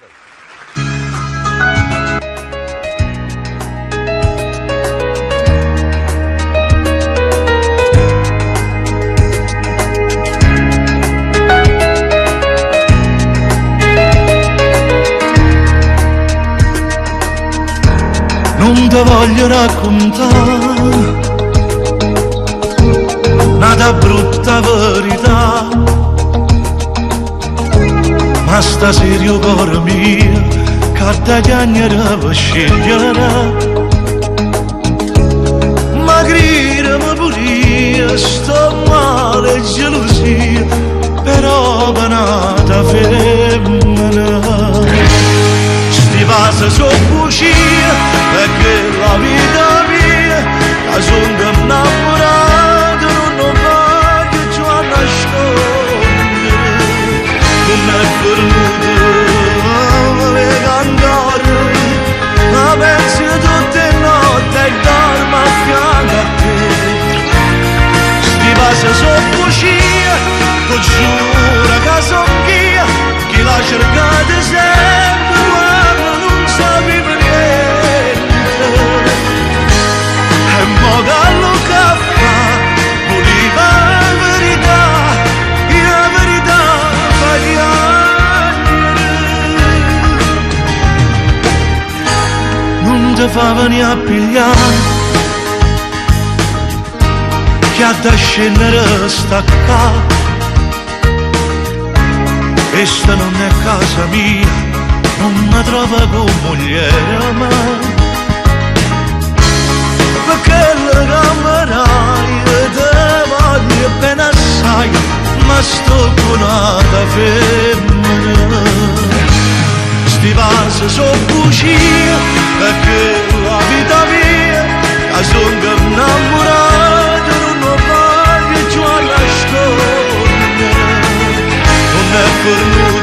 Non te voglio raccontare una brutta verità, ma stasera io cuore mio carta chiagnere per scegliere, ma gridami pure io, sto male e gelosia, però penata femmina. Sti passi sono bugie, perché la vita mia, la sono innamorato, non voglio più nascondere, non è venuto a cantare, ma penso tutte notte e dormo a fianco a te. Sti passi sono bugie, ti giuro che sono io, chi l'ha cercato sempre quando non sapevo niente. E mo gallo che fa, voleva la verità, e la verità fa piangere. Non ti fa venire a pigliare, che ha da scendere staccato, e sta non è casa mia, non mi trova con mogliere mai, perché le camerai te voglio bene assai, ma sto con una femmina. Sti passi sono bugie, perché la vita mia, la sono innamorato, non voglio più nascondere, non è per noi.